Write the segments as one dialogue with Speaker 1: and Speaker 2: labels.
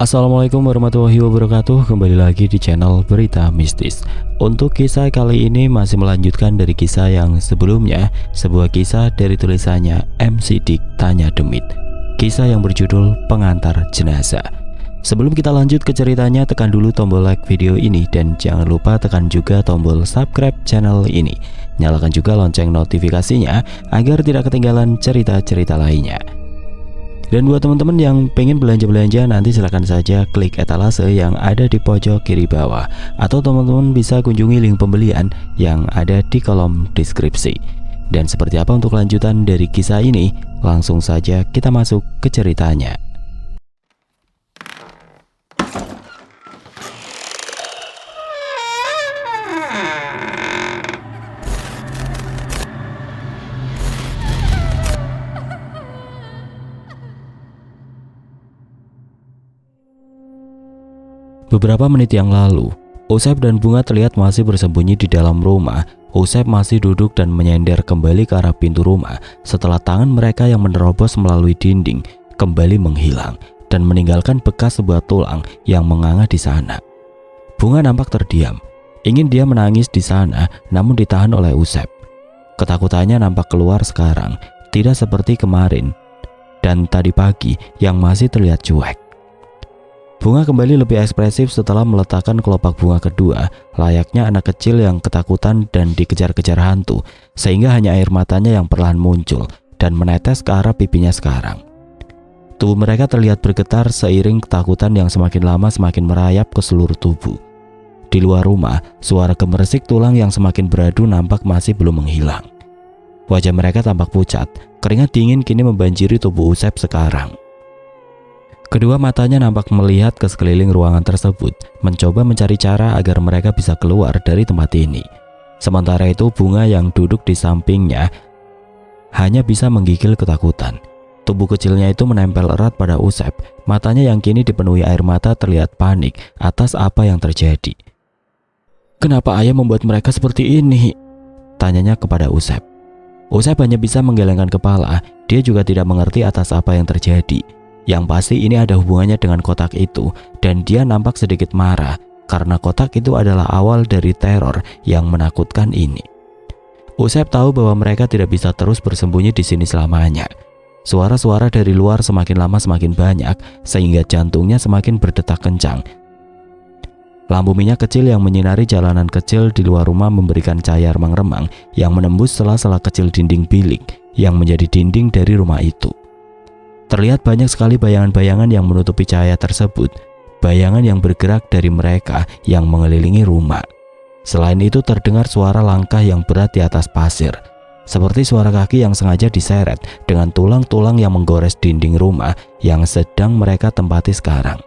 Speaker 1: Assalamualaikum warahmatullahi wabarakatuh. Kembali lagi di channel Berita Mistis. Untuk kisah kali ini masih melanjutkan dari kisah yang sebelumnya, sebuah kisah dari tulisannya M. Sidik Tanya Demit. Kisah yang berjudul Pengantar Jenazah. Sebelum kita lanjut ke ceritanya, tekan dulu tombol like video ini dan jangan lupa tekan juga tombol subscribe channel ini. Nyalakan juga lonceng notifikasinya agar tidak ketinggalan cerita-cerita lainnya. Dan buat teman-teman yang pengen belanja-belanja, nanti silahkan saja klik etalase yang ada di pojok kiri bawah, atau teman-teman bisa kunjungi link pembelian yang ada di kolom deskripsi. Dan seperti apa untuk lanjutan dari kisah ini? Langsung saja kita masuk ke ceritanya. Beberapa menit yang lalu, Usep dan Bunga terlihat masih bersembunyi di dalam rumah. Usep masih duduk dan menyender kembali ke arah pintu rumah setelah tangan mereka yang menerobos melalui dinding kembali menghilang dan meninggalkan bekas sebuah tulang yang menganga di sana. Bunga nampak terdiam, ingin dia menangis di sana namun ditahan oleh Usep. Ketakutannya nampak keluar sekarang, tidak seperti kemarin dan tadi pagi yang masih terlihat cuek. Bunga kembali lebih ekspresif setelah meletakkan kelopak bunga kedua, layaknya anak kecil yang ketakutan dan dikejar-kejar hantu, sehingga hanya air matanya yang perlahan muncul dan menetes ke arah pipinya sekarang. Tubuh mereka terlihat bergetar seiring ketakutan yang semakin lama semakin merayap ke seluruh tubuh. Di luar rumah, suara gemersik tulang yang semakin beradu nampak masih belum menghilang. Wajah mereka tampak pucat, keringat dingin kini membanjiri tubuh Usep sekarang. Kedua matanya nampak melihat ke sekeliling ruangan tersebut, mencoba mencari cara agar mereka bisa keluar dari tempat ini. Sementara itu Bunga yang duduk di sampingnya hanya bisa menggigil ketakutan. Tubuh kecilnya itu menempel erat pada Usep, matanya yang kini dipenuhi air mata terlihat panik atas apa yang terjadi. "Kenapa ayah membuat mereka seperti ini?" tanyanya kepada Usep. Usep hanya bisa menggelengkan kepala, dia juga tidak mengerti atas apa yang terjadi. Yang pasti ini ada hubungannya dengan kotak itu, dan dia nampak sedikit marah karena kotak itu adalah awal dari teror yang menakutkan ini. Usep tahu bahwa mereka tidak bisa terus bersembunyi di sini selamanya. Suara-suara dari luar semakin lama semakin banyak sehingga jantungnya semakin berdetak kencang. Lampu minyak kecil yang menyinari jalanan kecil di luar rumah memberikan cahaya remang-remang yang menembus sela-sela kecil dinding bilik yang menjadi dinding dari rumah itu. Terlihat banyak sekali bayangan-bayangan yang menutupi cahaya tersebut, bayangan yang bergerak dari mereka yang mengelilingi rumah. Selain itu terdengar suara langkah yang berat di atas pasir, seperti suara kaki yang sengaja diseret dengan tulang-tulang yang menggores dinding rumah yang sedang mereka tempati sekarang.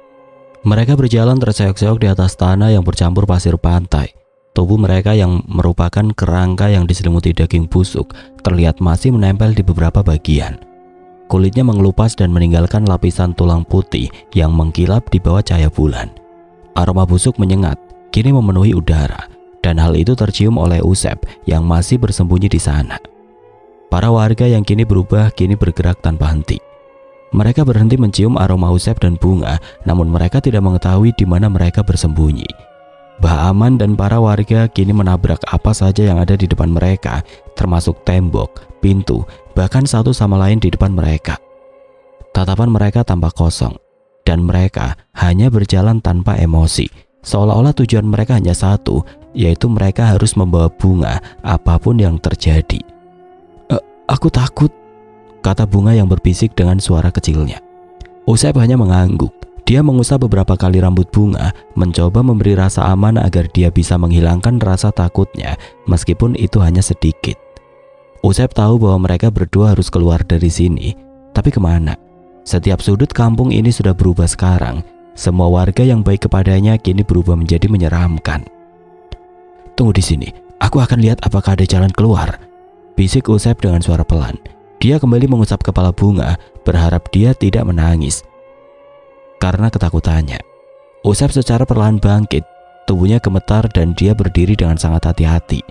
Speaker 1: Mereka berjalan terseok-seok di atas tanah yang bercampur pasir pantai. Tubuh mereka yang merupakan kerangka yang diselimuti daging busuk terlihat masih menempel di beberapa bagian. Kulitnya mengelupas dan meninggalkan lapisan tulang putih yang mengkilap di bawah cahaya bulan. Aroma busuk menyengat, kini memenuhi udara, dan hal itu tercium oleh Usep yang masih bersembunyi di sana. Para warga yang kini berubah kini bergerak tanpa henti. Mereka berhenti mencium aroma Usep dan Bunga, namun mereka tidak mengetahui di mana mereka bersembunyi. Bah Aman dan para warga kini menabrak apa saja yang ada di depan mereka, termasuk tembok, pintu, bahkan satu sama lain di depan mereka. Tatapan mereka tampak kosong, dan mereka hanya berjalan tanpa emosi, seolah-olah tujuan mereka hanya satu, yaitu mereka harus membawa Bunga apapun yang terjadi. Aku takut," kata Bunga yang berbisik dengan suara kecilnya. Usep hanya mengangguk. Dia mengusap beberapa kali rambut Bunga, mencoba memberi rasa aman agar dia bisa menghilangkan rasa takutnya, meskipun itu hanya sedikit. Usep tahu bahwa mereka berdua harus keluar dari sini, tapi kemana? Setiap sudut kampung ini sudah berubah sekarang. Semua warga yang baik kepadanya kini berubah menjadi menyeramkan. "Tunggu di sini, aku akan lihat apakah ada jalan keluar," bisik Usep dengan suara pelan. Dia kembali mengusap kepala Bunga, berharap dia tidak menangis karena ketakutannya. Usep secara perlahan bangkit, tubuhnya gemetar dan dia berdiri dengan sangat hati-hati.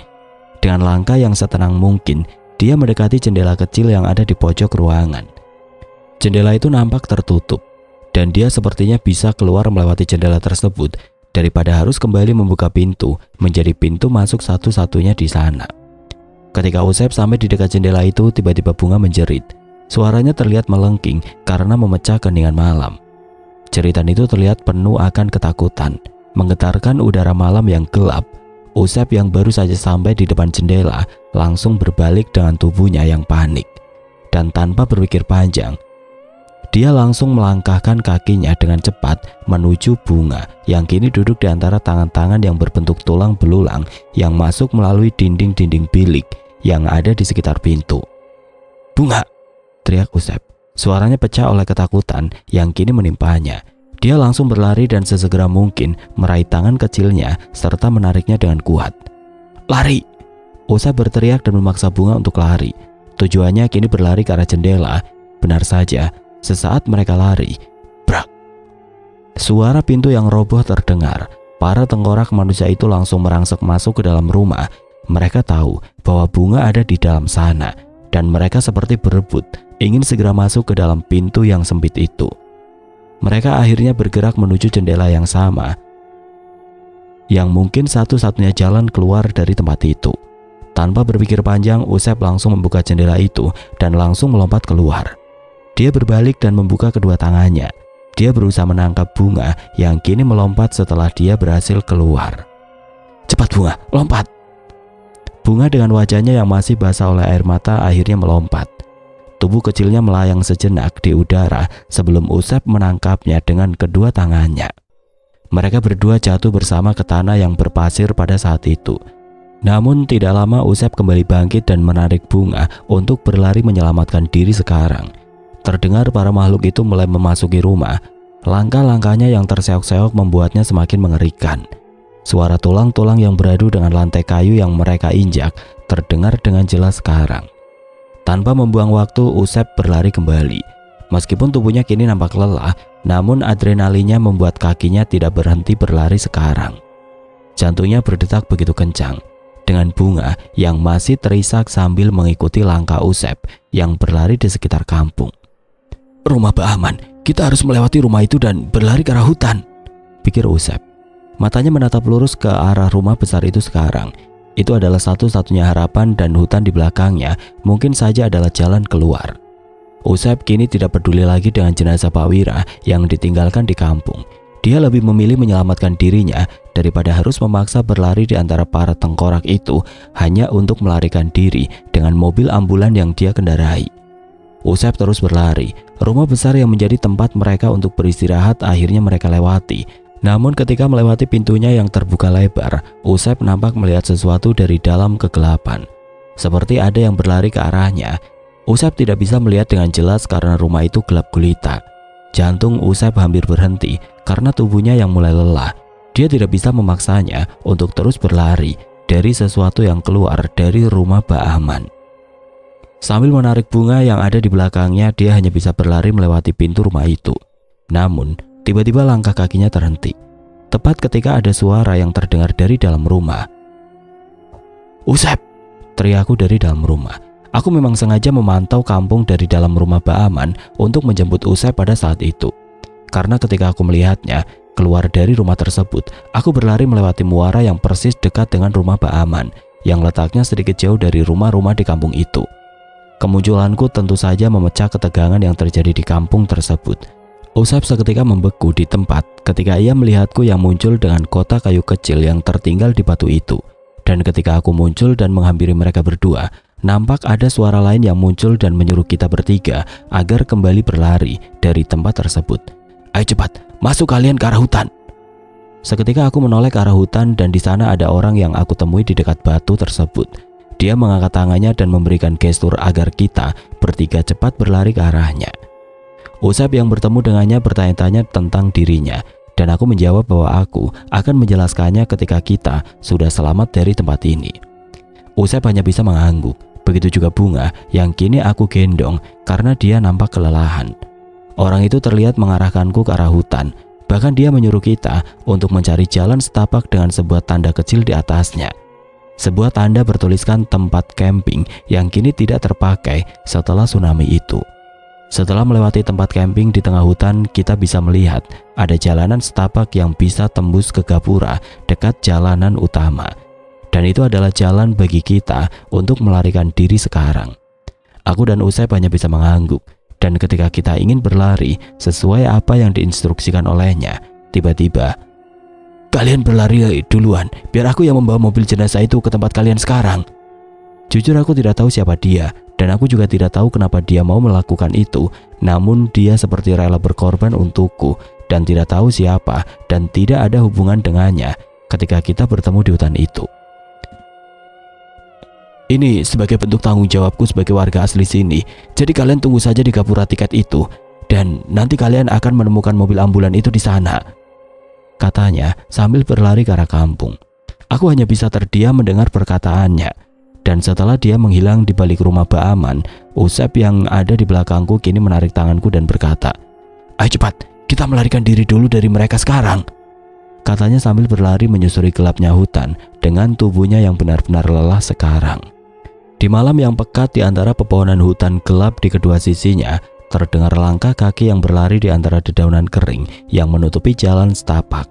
Speaker 1: Dengan langkah yang setenang mungkin, dia mendekati jendela kecil yang ada di pojok ruangan. Jendela itu nampak tertutup. dan dia sepertinya bisa keluar melewati jendela tersebut daripada harus kembali membuka pintu menjadi pintu masuk satu-satunya di sana. Ketika Usep sampai di dekat jendela itu, tiba-tiba Bunga menjerit. Suaranya terlihat melengking karena memecah keheningan malam. Jeritan itu terlihat penuh akan ketakutan, menggetarkan udara malam yang gelap. Usep yang baru saja sampai di depan jendela langsung berbalik dengan tubuhnya yang panik. Dan tanpa berpikir panjang, dia langsung melangkahkan kakinya dengan cepat menuju Bunga yang kini duduk di antara tangan-tangan yang berbentuk tulang belulang yang masuk melalui dinding-dinding bilik yang ada di sekitar pintu. "Bunga!" teriak Usep. Suaranya pecah oleh ketakutan yang kini menimpanya. Dia langsung berlari dan sesegera mungkin meraih tangan kecilnya serta menariknya dengan kuat. "Lari!" Usep berteriak dan memaksa Bunga untuk lari. Tujuannya kini berlari ke arah jendela. Benar saja, sesaat mereka lari, brak! Suara pintu yang roboh terdengar. Para tengkorak manusia itu langsung merangsek masuk ke dalam rumah. Mereka tahu bahwa Bunga ada di dalam sana, dan mereka seperti berebut ingin segera masuk ke dalam pintu yang sempit itu. Mereka akhirnya bergerak menuju jendela yang sama, yang mungkin satu-satunya jalan keluar dari tempat itu. Tanpa berpikir panjang, Usep langsung membuka jendela itu dan langsung melompat keluar. Dia berbalik dan membuka kedua tangannya. Dia berusaha menangkap Bunga yang kini melompat setelah dia berhasil keluar. "Cepat Bunga, lompat!" Bunga dengan wajahnya yang masih basah oleh air mata akhirnya melompat. Tubuh kecilnya melayang sejenak di udara sebelum Usep menangkapnya dengan kedua tangannya. Mereka berdua jatuh bersama ke tanah yang berpasir pada saat itu. Namun tidak lama Usep kembali bangkit dan menarik Bunga untuk berlari menyelamatkan diri sekarang. Terdengar para makhluk itu mulai memasuki rumah. Langkah-langkahnya yang terseok-seok membuatnya semakin mengerikan. Suara tulang-tulang yang beradu dengan lantai kayu yang mereka injak terdengar dengan jelas sekarang. Tanpa membuang waktu, Usep berlari kembali. Meskipun tubuhnya kini nampak lelah, namun adrenalinnya membuat kakinya tidak berhenti berlari sekarang. Jantungnya berdetak begitu kencang. Dengan Bunga yang masih terisak sambil mengikuti langkah Usep yang berlari di sekitar kampung. "Rumah Mbak Aman, kita harus melewati rumah itu dan berlari ke arah hutan," pikir Usep. Matanya menatap lurus ke arah rumah besar itu sekarang. Itu adalah satu-satunya harapan dan hutan di belakangnya mungkin saja adalah jalan keluar. Usep kini tidak peduli lagi dengan jenazah Pak Wira yang ditinggalkan di kampung. Dia lebih memilih menyelamatkan dirinya daripada harus memaksa berlari di antara para tengkorak itu hanya untuk melarikan diri dengan mobil ambulan yang dia kendarai. Usep terus berlari. Rumah besar yang menjadi tempat mereka untuk beristirahat akhirnya mereka lewati. Namun ketika melewati pintunya yang terbuka lebar, Usep nampak melihat sesuatu dari dalam kegelapan. Seperti ada yang berlari ke arahnya. Usep tidak bisa melihat dengan jelas karena rumah itu gelap gulita. Jantung Usep hampir berhenti karena tubuhnya yang mulai lelah. Dia tidak bisa memaksanya untuk terus berlari dari sesuatu yang keluar dari rumah Mbak Aman. Sambil menarik Bunga yang ada di belakangnya, dia hanya bisa berlari melewati pintu rumah itu. Namun, tiba-tiba langkah kakinya terhenti. Tepat ketika ada suara yang terdengar dari dalam rumah. "Usep!" teriakku dari dalam rumah. Aku memang sengaja memantau kampung dari dalam rumah Mbak Aman untuk menjemput Usep pada saat itu. Karena ketika aku melihatnya keluar dari rumah tersebut, aku berlari melewati muara yang persis dekat dengan rumah Mbak Aman yang letaknya sedikit jauh dari rumah-rumah di kampung itu. Kemunculanku tentu saja memecah ketegangan yang terjadi di kampung tersebut. Usep seketika membeku di tempat ketika ia melihatku yang muncul dengan kotak kayu kecil yang tertinggal di batu itu. Dan ketika aku muncul dan menghampiri mereka berdua, nampak ada suara lain yang muncul dan menyuruh kita bertiga agar kembali berlari dari tempat tersebut. "Ayo cepat, masuk kalian ke arah hutan." Seketika aku menoleh ke arah hutan dan di sana ada orang yang aku temui di dekat batu tersebut. Dia mengangkat tangannya dan memberikan gestur agar kita bertiga cepat berlari ke arahnya. Usep yang bertemu dengannya bertanya-tanya tentang dirinya dan aku menjawab bahwa aku akan menjelaskannya ketika kita sudah selamat dari tempat ini. Usep hanya bisa mengangguk. Begitu juga Bunga yang kini aku gendong karena dia nampak kelelahan. Orang itu terlihat mengarahkanku ke arah hutan. Bahkan dia menyuruh kita untuk mencari jalan setapak dengan sebuah tanda kecil di atasnya. Sebuah tanda bertuliskan tempat camping yang kini tidak terpakai setelah tsunami itu. Setelah melewati tempat camping di tengah hutan, kita bisa melihat ada jalanan setapak yang bisa tembus ke gapura dekat jalanan utama. Dan itu adalah jalan bagi kita untuk melarikan diri sekarang. Aku dan Usep hanya bisa mengangguk, dan ketika kita ingin berlari sesuai apa yang diinstruksikan olehnya, tiba-tiba, "Kalian berlari duluan, biar aku yang membawa mobil jenazah itu ke tempat kalian sekarang." Jujur aku tidak tahu siapa dia, dan aku juga tidak tahu kenapa dia mau melakukan itu. Namun dia seperti rela berkorban untukku, dan tidak tahu siapa dan tidak ada hubungan dengannya ketika kita bertemu di hutan itu. "Ini sebagai bentuk tanggung jawabku sebagai warga asli sini. Jadi kalian tunggu saja di gapura tiket itu, dan nanti kalian akan menemukan mobil ambulan itu di sana," katanya sambil berlari ke arah kampung. Aku hanya bisa terdiam mendengar perkataannya. Dan setelah dia menghilang di balik rumah Baaman, Usep yang ada di belakangku kini menarik tanganku dan berkata, "Ayo cepat, kita melarikan diri dulu dari mereka sekarang," katanya sambil berlari menyusuri gelapnya hutan dengan tubuhnya yang benar-benar lelah sekarang. Di malam yang pekat di antara pepohonan hutan gelap di kedua sisinya, terdengar langkah kaki yang berlari di antara dedaunan kering yang menutupi jalan setapak.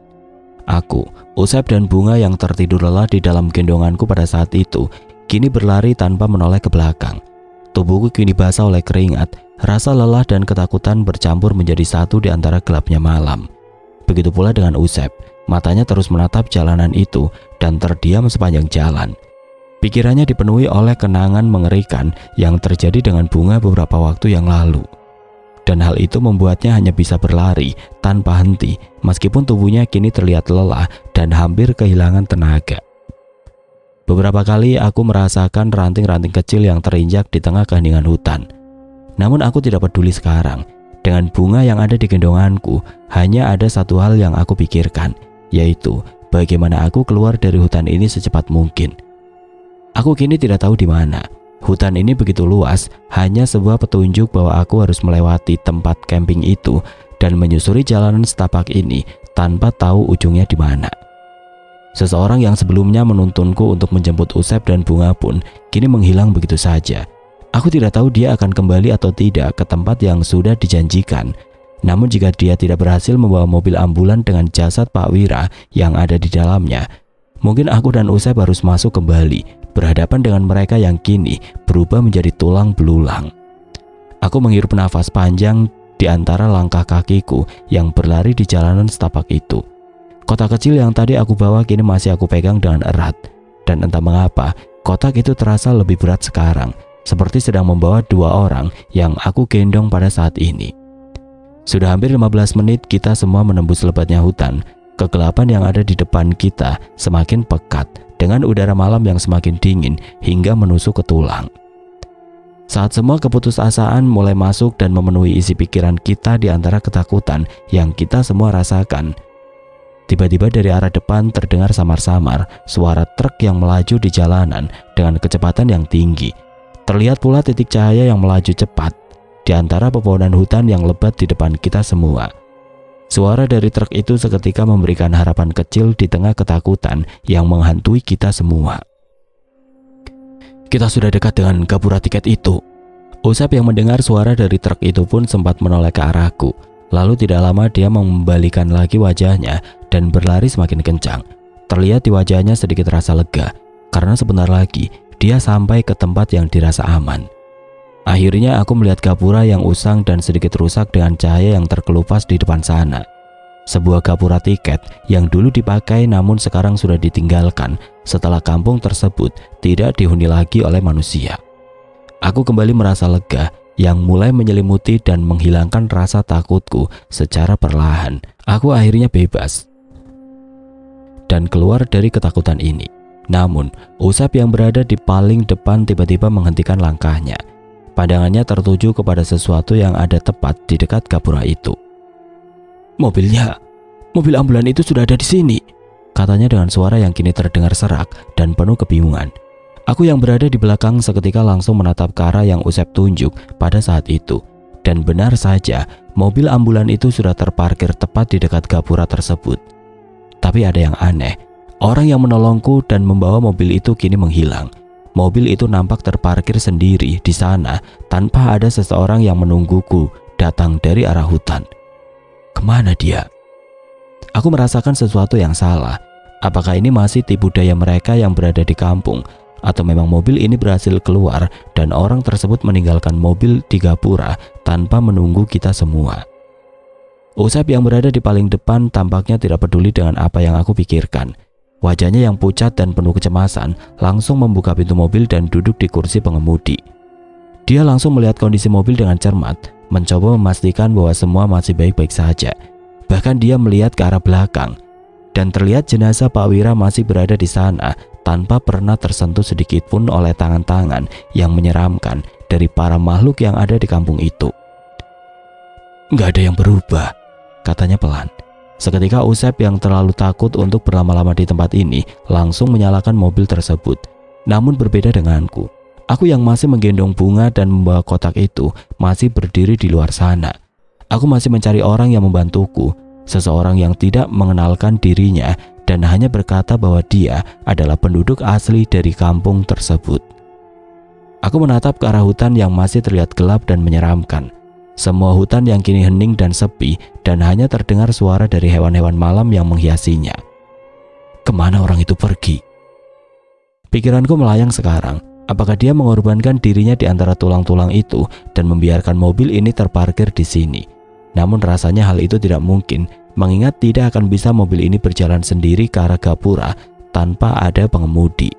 Speaker 1: Aku, Usep dan Bunga yang tertidur lelah di dalam gendonganku pada saat itu, kini berlari tanpa menoleh ke belakang. Tubuhku kini basah oleh keringat, rasa lelah dan ketakutan bercampur menjadi satu di antara gelapnya malam. Begitu pula dengan Usep, matanya terus menatap jalanan itu dan terdiam sepanjang jalan. Pikirannya dipenuhi oleh kenangan mengerikan yang terjadi dengan Bunga beberapa waktu yang lalu. Dan hal itu membuatnya hanya bisa berlari tanpa henti, meskipun tubuhnya kini terlihat lelah dan hampir kehilangan tenaga. Beberapa kali aku merasakan ranting-ranting kecil yang terinjak di tengah keheningan hutan. Namun aku tidak peduli sekarang. Dengan Bunga yang ada di gendonganku, hanya ada satu hal yang aku pikirkan, yaitu bagaimana aku keluar dari hutan ini secepat mungkin. Aku kini tidak tahu di mana. Hutan ini begitu luas, hanya sebuah petunjuk bahwa aku harus melewati tempat camping itu dan menyusuri jalanan setapak ini tanpa tahu ujungnya di mana. Seseorang yang sebelumnya menuntunku untuk menjemput Usep dan Bunga pun kini menghilang begitu saja. Aku tidak tahu dia akan kembali atau tidak ke tempat yang sudah dijanjikan. Namun jika dia tidak berhasil membawa mobil ambulan dengan jasad Pak Wira yang ada di dalamnya, mungkin aku dan Usep harus masuk kembali, berhadapan dengan mereka yang kini berubah menjadi tulang belulang. Aku menghirup nafas panjang di antara langkah kakiku yang berlari di jalanan setapak itu. Kotak kecil yang tadi aku bawa kini masih aku pegang dengan erat. Dan entah mengapa, kotak itu terasa lebih berat sekarang, seperti sedang membawa dua orang yang aku gendong pada saat ini. Sudah hampir 15 menit kita semua menembus lebatnya hutan. Kegelapan yang ada di depan kita semakin pekat, dengan udara malam yang semakin dingin hingga menusuk ke tulang. Saat semua keputusasaan mulai masuk dan memenuhi isi pikiran kita di antara ketakutan yang kita semua rasakan, tiba-tiba dari arah depan terdengar samar-samar suara truk yang melaju di jalanan dengan kecepatan yang tinggi. Terlihat pula titik cahaya yang melaju cepat di antara pepohonan hutan yang lebat di depan kita semua. Suara dari truk itu seketika memberikan harapan kecil di tengah ketakutan yang menghantui kita semua. "Kita sudah dekat dengan gapura tiket itu." Usep yang mendengar suara dari truk itu pun sempat menoleh ke arahku. Lalu tidak lama dia membalikan lagi wajahnya dan berlari semakin kencang. Terlihat di wajahnya sedikit rasa lega, karena sebentar lagi dia sampai ke tempat yang dirasa aman. Akhirnya aku melihat gapura yang usang dan sedikit rusak dengan cahaya yang terkelupas di depan sana. Sebuah gapura tiket yang dulu dipakai namun sekarang sudah ditinggalkan setelah kampung tersebut tidak dihuni lagi oleh manusia. Aku kembali merasa lega yang mulai menyelimuti dan menghilangkan rasa takutku secara perlahan. Aku akhirnya bebas dan keluar dari ketakutan ini. Namun, Usep yang berada di paling depan tiba-tiba menghentikan langkahnya. Pandangannya tertuju kepada sesuatu yang ada tepat di dekat gapura itu. Mobil ambulan itu sudah ada di sini," katanya dengan suara yang kini terdengar serak dan penuh kebingungan. Aku yang berada di belakang seketika langsung menatap ke arah yang Usep tunjuk pada saat itu. Dan benar saja, mobil ambulan itu sudah terparkir tepat di dekat gapura tersebut. Tapi ada yang aneh, orang yang menolongku dan membawa mobil itu kini menghilang. mobil itu nampak terparkir sendiri di sana tanpa ada seseorang yang menungguku datang dari arah hutan. Kemana dia? Aku merasakan sesuatu yang salah. Apakah ini masih tipu daya mereka yang berada di kampung? Atau memang mobil ini berhasil keluar dan orang tersebut meninggalkan mobil di gapura tanpa menunggu kita semua? Usep yang berada di paling depan tampaknya tidak peduli dengan apa yang aku pikirkan. Wajahnya yang pucat dan penuh kecemasan langsung membuka pintu mobil dan duduk di kursi pengemudi. Dia langsung melihat kondisi mobil dengan cermat, mencoba memastikan bahwa semua masih baik-baik saja. Bahkan dia melihat ke arah belakang dan terlihat jenazah Pak Wira masih berada di sana tanpa pernah tersentuh sedikit pun oleh tangan-tangan yang menyeramkan dari para makhluk yang ada di kampung itu. "Nggak ada yang berubah," katanya pelan. Seketika Usep yang terlalu takut untuk berlama-lama di tempat ini langsung menyalakan mobil tersebut. Namun berbeda denganku, aku yang masih menggendong bunga dan membawa kotak itu masih berdiri di luar sana. Aku masih mencari orang yang membantuku, seseorang yang tidak mengenalkan dirinya dan hanya berkata bahwa dia adalah penduduk asli dari kampung tersebut. Aku menatap ke arah hutan yang masih terlihat gelap dan menyeramkan. Semua hutan yang kini hening dan sepi dan hanya terdengar suara dari hewan-hewan malam yang menghiasinya. Kemana orang itu pergi? Pikiranku melayang sekarang. Apakah dia mengorbankan dirinya di antara tulang-tulang itu dan membiarkan mobil ini terparkir di sini? Namun rasanya hal itu tidak mungkin, mengingat tidak akan bisa mobil ini berjalan sendiri ke arah gapura tanpa ada pengemudi.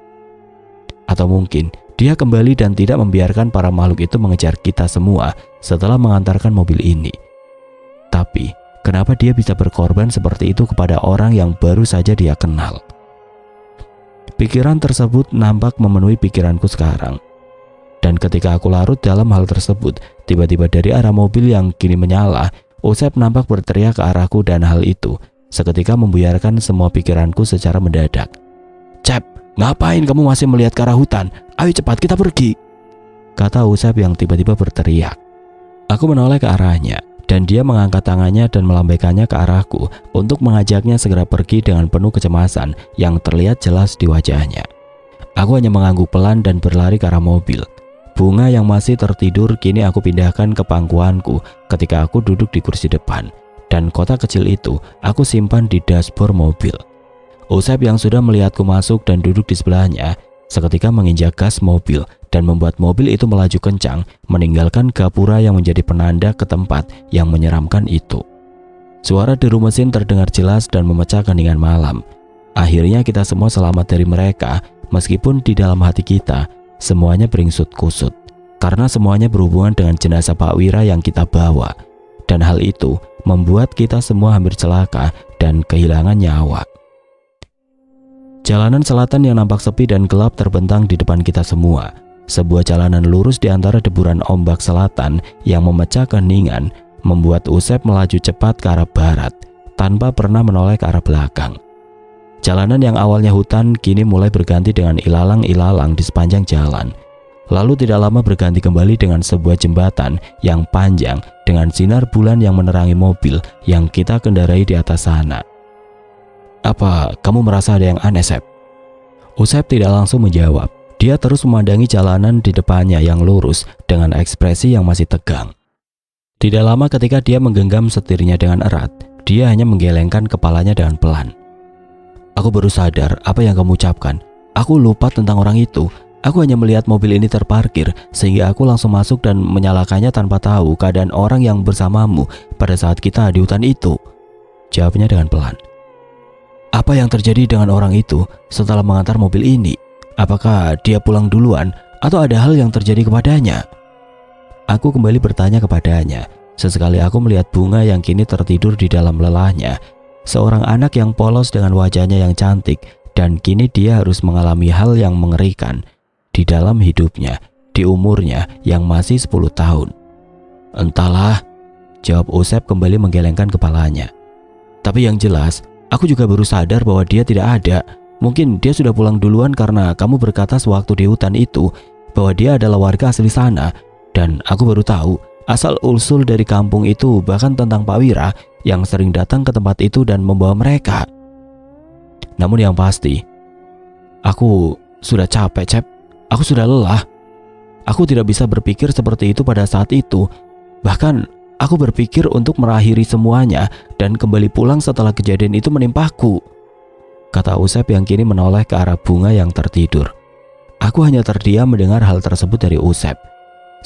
Speaker 1: Atau mungkin dia kembali dan tidak membiarkan para makhluk itu mengejar kita semua setelah mengantarkan mobil ini. Tapi kenapa dia bisa berkorban seperti itu kepada orang yang baru saja dia kenal? Pikiran tersebut nampak memenuhi pikiranku sekarang. Dan ketika aku larut dalam hal tersebut, tiba-tiba dari arah mobil yang kini menyala, Usep nampak berteriak ke arahku dan hal itu seketika membuyarkan semua pikiranku secara mendadak. "Cep, ngapain kamu masih melihat ke arah hutan? Ayo cepat kita pergi," kata Usep yang tiba-tiba berteriak. Aku menoleh ke arahnya dan dia mengangkat tangannya dan melambaikannya ke arahku untuk mengajaknya segera pergi dengan penuh kecemasan yang terlihat jelas di wajahnya. Aku hanya mengangguk pelan dan berlari ke arah mobil. Bunga yang masih tertidur kini aku pindahkan ke pangkuanku ketika aku duduk di kursi depan, dan kotak kecil itu aku simpan di dashboard mobil. Usep yang sudah melihatku masuk dan duduk di sebelahnya seketika menginjak gas mobil dan membuat mobil itu melaju kencang meninggalkan gapura yang menjadi penanda ke tempat yang menyeramkan itu. Suara deru mesin terdengar jelas dan memecah keheningan malam. Akhirnya kita semua selamat dari mereka, meskipun di dalam hati kita semuanya beringsut kusut karena semuanya berhubungan dengan jenazah Pak Wira yang kita bawa, dan hal itu membuat kita semua hampir celaka dan kehilangan nyawa. Jalanan selatan yang nampak sepi dan gelap terbentang di depan kita semua. Sebuah jalanan lurus di antara deburan ombak selatan yang memecah keheningan membuat Usep melaju cepat ke arah barat tanpa pernah menoleh ke arah belakang. Jalanan yang awalnya hutan kini mulai berganti dengan ilalang-ilalang di sepanjang jalan. Lalu tidak lama berganti kembali dengan sebuah jembatan yang panjang dengan sinar bulan yang menerangi mobil yang kita kendarai di atas sana. "Apa kamu merasa ada yang aneh, Sep?" Usep tidak langsung menjawab. Dia terus memandangi jalanan di depannya yang lurus dengan ekspresi yang masih tegang. Tidak lama ketika dia menggenggam setirnya dengan erat, dia hanya menggelengkan kepalanya dengan pelan. "Aku baru sadar apa yang kamu ucapkan. Aku lupa tentang orang itu. Aku hanya melihat mobil ini terparkir sehingga aku langsung masuk dan menyalakannya tanpa tahu keadaan orang yang bersamamu pada saat kita di hutan itu," jawabnya dengan pelan. "Apa yang terjadi dengan orang itu setelah mengantar mobil ini? Apakah dia pulang duluan atau ada hal yang terjadi kepadanya?" Aku kembali bertanya kepadanya. Sesekali aku melihat bunga yang kini tertidur di dalam lelahnya. Seorang anak yang polos dengan wajahnya yang cantik, dan kini dia harus mengalami hal yang mengerikan di dalam hidupnya, di umurnya yang masih 10 tahun. "Entahlah," jawab Usep kembali menggelengkan kepalanya. "Tapi yang jelas, aku juga baru sadar bahwa dia tidak ada. Mungkin dia sudah pulang duluan karena kamu berkata sewaktu di hutan itu bahwa dia adalah warga asli sana. Dan aku baru tahu asal-usul dari kampung itu, bahkan tentang Pak Wira yang sering datang ke tempat itu dan membawa mereka. Namun yang pasti, aku sudah capek, Cep. Aku sudah lelah. Aku tidak bisa berpikir seperti itu pada saat itu. Bahkan aku berpikir untuk mengakhiri semuanya dan kembali pulang setelah kejadian itu menimpaku, kata Usep yang kini menoleh ke arah Bunga yang tertidur. Aku hanya terdiam mendengar hal tersebut dari Usep.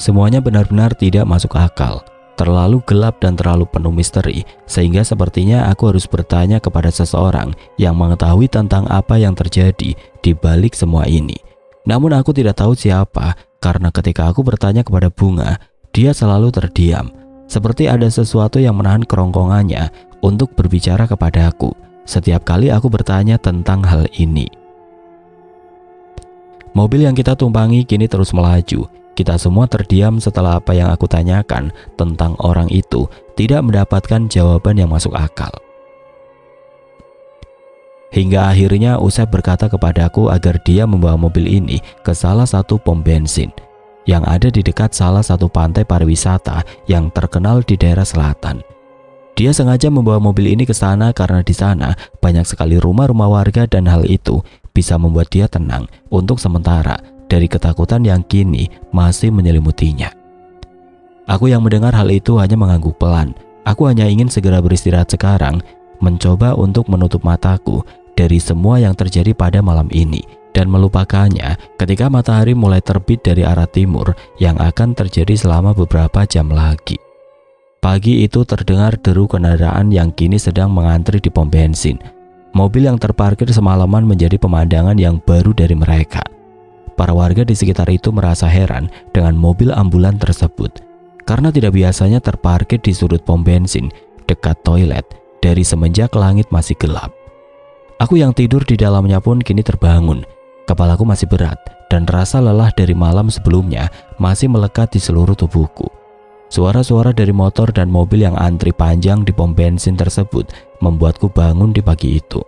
Speaker 1: Semuanya benar-benar tidak masuk akal, terlalu gelap dan terlalu penuh misteri, sehingga sepertinya aku harus bertanya kepada seseorang yang mengetahui tentang apa yang terjadi di balik semua ini. Namun aku tidak tahu siapa, karena ketika aku bertanya kepada Bunga, dia selalu terdiam, seperti ada sesuatu yang menahan kerongkongannya untuk berbicara kepadaku setiap kali aku bertanya tentang hal ini. Mobil yang kita tumpangi kini terus melaju. Kita semua terdiam setelah apa yang aku tanyakan tentang orang itu tidak mendapatkan jawaban yang masuk akal. Hingga akhirnya Usep berkata kepadaku agar dia membawa mobil ini ke salah satu pom bensin yang ada di dekat salah satu pantai pariwisata yang terkenal di daerah selatan. Dia sengaja membawa mobil ini ke sana karena di sana banyak sekali rumah-rumah warga dan hal itu bisa membuat dia tenang untuk sementara dari ketakutan yang kini masih menyelimutinya. Aku yang mendengar hal itu hanya mengangguk pelan. Aku hanya ingin segera beristirahat sekarang, mencoba untuk menutup mataku dari semua yang terjadi pada malam ini dan melupakannya ketika matahari mulai terbit dari arah timur yang akan terjadi selama beberapa jam lagi. Pagi itu terdengar deru kendaraan yang kini sedang mengantri di pom bensin. Mobil yang terparkir semalaman menjadi pemandangan yang baru dari mereka. Para warga di sekitar itu merasa heran dengan mobil ambulan tersebut karena tidak biasanya terparkir di sudut pom bensin dekat toilet dari semenjak langit masih gelap. Aku yang tidur di dalamnya pun kini terbangun. Kepalaku masih berat dan rasa lelah dari malam sebelumnya masih melekat di seluruh tubuhku. Suara-suara dari motor dan mobil yang antri panjang di pom bensin tersebut membuatku bangun di pagi itu.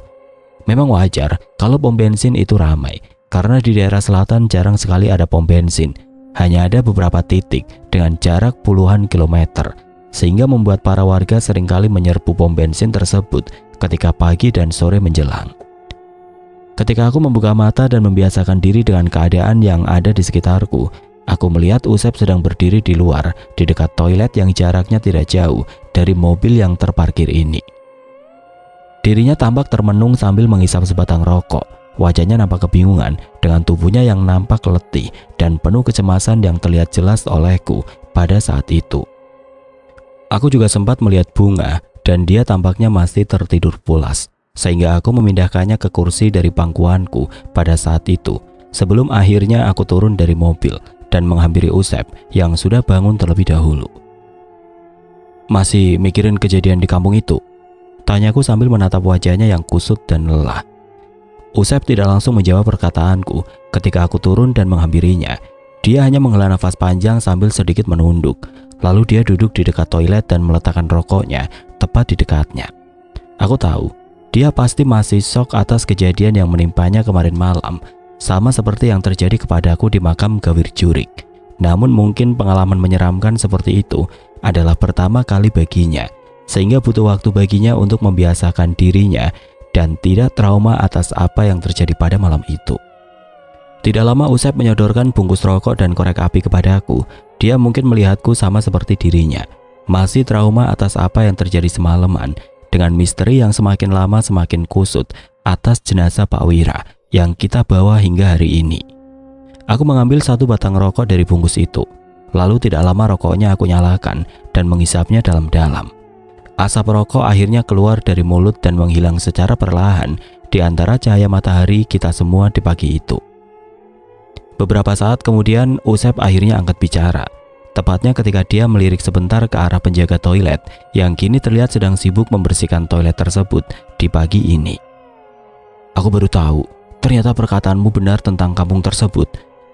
Speaker 1: Memang wajar kalau pom bensin itu ramai, karena di daerah selatan jarang sekali ada pom bensin. Hanya ada beberapa titik dengan jarak puluhan kilometer, sehingga membuat para warga seringkali menyerbu pom bensin tersebut ketika pagi dan sore menjelang. Ketika aku membuka mata dan membiasakan diri dengan keadaan yang ada di sekitarku, aku melihat Usep sedang berdiri di luar di dekat toilet yang jaraknya tidak jauh dari mobil yang terparkir ini. Dirinya tampak termenung sambil menghisap sebatang rokok. Wajahnya nampak kebingungan dengan tubuhnya yang nampak letih dan penuh kecemasan yang terlihat jelas olehku pada saat itu. Aku juga sempat melihat Bunga dan dia tampaknya masih tertidur pulas, sehingga aku memindahkannya ke kursi dari pangkuanku pada saat itu sebelum akhirnya aku turun dari mobil dan menghampiri Usep yang sudah bangun terlebih dahulu. "Masih mikirin kejadian di kampung itu?" tanyaku sambil menatap wajahnya yang kusut dan lelah. Usep tidak langsung menjawab perkataanku ketika aku turun dan menghampirinya. Dia hanya menghela nafas panjang sambil sedikit menunduk. Lalu dia duduk di dekat toilet dan meletakkan rokoknya tepat di dekatnya. Aku tahu, dia pasti masih shock atas kejadian yang menimpanya kemarin malam, sama seperti yang terjadi kepadaku di makam Gawir Jurik. Namun mungkin pengalaman menyeramkan seperti itu adalah pertama kali baginya, sehingga butuh waktu baginya untuk membiasakan dirinya dan tidak trauma atas apa yang terjadi pada malam itu. Tidak lama Usep menyodorkan bungkus rokok dan korek api kepadaku. Dia mungkin melihatku sama seperti dirinya, masih trauma atas apa yang terjadi semalaman, dengan misteri yang semakin lama semakin kusut atas jenazah Pak Wira yang kita bawa hingga hari ini. Aku mengambil satu batang rokok dari bungkus itu. Lalu tidak lama rokoknya aku nyalakan dan menghisapnya dalam-dalam. Asap rokok akhirnya keluar dari mulut dan menghilang secara perlahan di antara cahaya matahari kita semua di pagi itu. Beberapa saat kemudian Usep akhirnya angkat bicara, tepatnya ketika dia melirik sebentar ke arah penjaga toilet yang kini terlihat sedang sibuk membersihkan toilet tersebut di pagi ini. "Aku baru tahu, ternyata perkataanmu benar tentang kampung tersebut.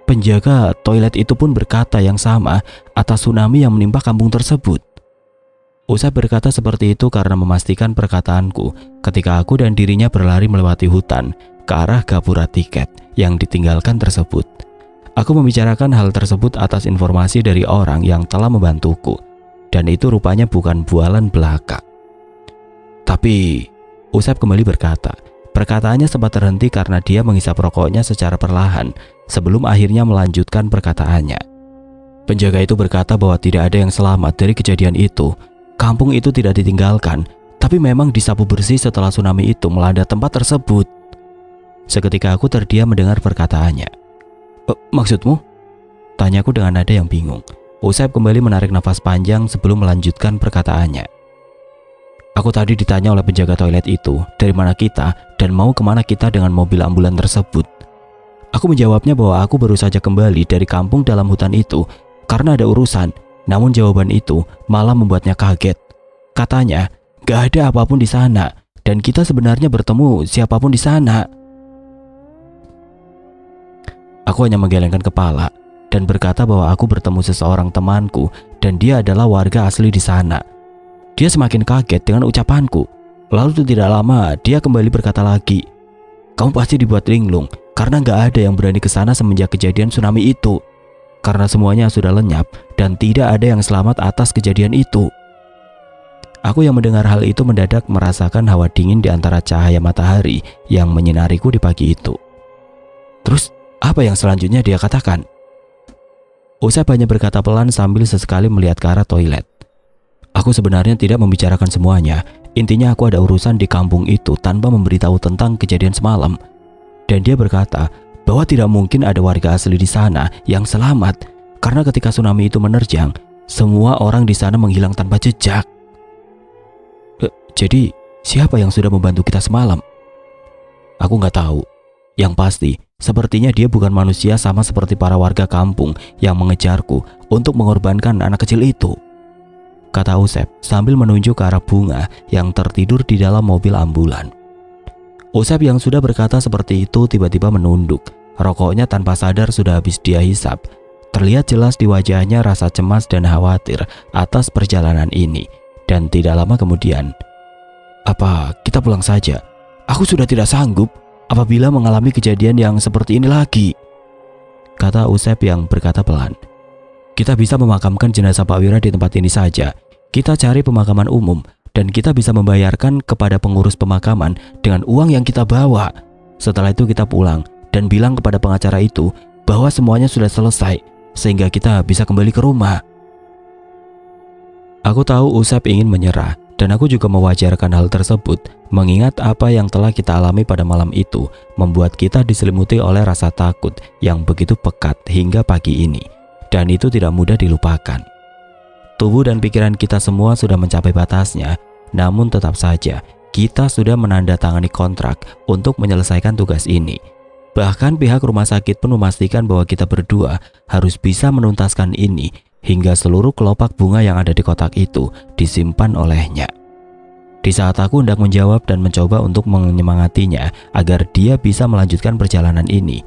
Speaker 1: Penjaga toilet itu pun berkata yang sama atas tsunami yang menimpa kampung tersebut." Usep berkata seperti itu karena memastikan perkataanku ketika aku dan dirinya berlari melewati hutan ke arah gapura tiket yang ditinggalkan tersebut. Aku membicarakan hal tersebut atas informasi dari orang yang telah membantuku, dan itu rupanya bukan bualan belaka. "Tapi," Usep kembali berkata. Perkataannya sempat terhenti karena dia menghisap rokoknya secara perlahan sebelum akhirnya melanjutkan perkataannya. Penjaga itu berkata bahwa tidak ada yang selamat dari kejadian itu. Kampung itu tidak ditinggalkan, tapi memang disapu bersih setelah tsunami itu melanda tempat tersebut. Seketika aku terdiam mendengar perkataannya. Maksudmu? Tanyaku dengan nada yang bingung. Usep kembali menarik nafas panjang sebelum melanjutkan perkataannya. Aku tadi ditanya oleh penjaga toilet itu, dari mana kita dan mau kemana kita dengan mobil ambulan tersebut. Aku menjawabnya bahwa aku baru saja kembali dari kampung dalam hutan itu karena ada urusan, namun jawaban itu malah membuatnya kaget. Katanya, gak ada apapun di sana, dan kita sebenarnya bertemu siapapun di sana. Aku hanya menggelengkan kepala dan berkata bahwa aku bertemu seseorang temanku dan dia adalah warga asli di sana. Dia semakin kaget dengan ucapanku. Lalu tidak lama dia kembali berkata lagi, kamu pasti dibuat linglung karena gak ada yang berani ke sana semenjak kejadian tsunami itu. Karena semuanya sudah lenyap dan tidak ada yang selamat atas kejadian itu. Aku yang mendengar hal itu mendadak merasakan hawa dingin di antara cahaya matahari yang menyinariku di pagi itu. Terus apa yang selanjutnya dia katakan? Usep hanya berkata pelan sambil sesekali melihat ke arah toilet. Aku sebenarnya tidak membicarakan semuanya. Intinya aku ada urusan di kampung itu tanpa memberitahu tentang kejadian semalam. Dan dia berkata bahwa tidak mungkin ada warga asli di sana yang selamat karena ketika tsunami itu menerjang, semua orang di sana menghilang tanpa jejak. Jadi siapa yang sudah membantu kita semalam? Aku nggak tahu. Yang pasti, sepertinya dia bukan manusia sama seperti para warga kampung yang mengejarku untuk mengorbankan anak kecil itu, kata Usep sambil menunjuk ke arah Bunga yang tertidur di dalam mobil ambulan. Usep yang sudah berkata seperti itu tiba-tiba menunduk. Rokoknya tanpa sadar sudah habis dia hisap. Terlihat jelas di wajahnya rasa cemas dan khawatir atas perjalanan ini. Dan tidak lama kemudian, apa kita pulang saja? Aku sudah tidak sanggup apabila mengalami kejadian yang seperti ini lagi, kata Usep yang berkata pelan. Kita bisa memakamkan jenazah Pak Wira di tempat ini saja. Kita cari pemakaman umum dan kita bisa membayarkan kepada pengurus pemakaman dengan uang yang kita bawa. Setelah itu kita pulang dan bilang kepada pengacara itu bahwa semuanya sudah selesai sehingga kita bisa kembali ke rumah. Aku tahu Usep ingin menyerah dan aku juga mewajarkan hal tersebut mengingat apa yang telah kita alami pada malam itu membuat kita diselimuti oleh rasa takut yang begitu pekat hingga pagi ini, dan itu tidak mudah dilupakan. Tubuh dan pikiran kita semua sudah mencapai batasnya, namun tetap saja kita sudah menandatangani kontrak untuk menyelesaikan tugas ini. Bahkan pihak rumah sakit pun memastikan bahwa kita berdua harus bisa menuntaskan ini hingga seluruh kelopak bunga yang ada di kotak itu disimpan olehnya. Di saat aku hendak menjawab dan mencoba untuk menyemangatinya agar dia bisa melanjutkan perjalanan ini,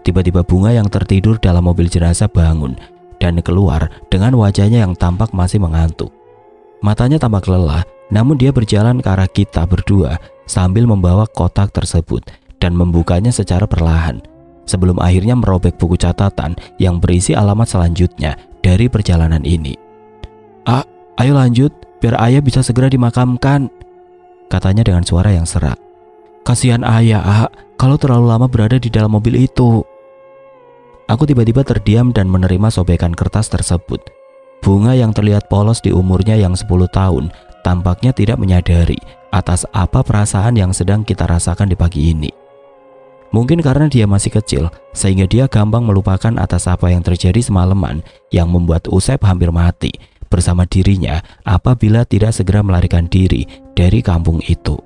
Speaker 1: tiba-tiba Bunga yang tertidur dalam mobil jenazah bangun dan keluar dengan wajahnya yang tampak masih mengantuk. Matanya tampak lelah, namun dia berjalan ke arah kita berdua sambil membawa kotak tersebut dan membukanya secara perlahan, sebelum akhirnya merobek buku catatan yang berisi alamat selanjutnya dari perjalanan ini. Ayo lanjut, biar ayah bisa segera dimakamkan, katanya dengan suara yang serak. Kasihan ayah, kalau terlalu lama berada di dalam mobil itu. Aku tiba-tiba terdiam dan menerima sobekan kertas tersebut. Bunga yang terlihat polos di umurnya yang 10 tahun tampaknya tidak menyadari atas apa perasaan yang sedang kita rasakan di pagi ini. Mungkin karena dia masih kecil, sehingga dia gampang melupakan atas apa yang terjadi semalaman yang membuat Usep hampir mati bersama dirinya apabila tidak segera melarikan diri dari kampung itu.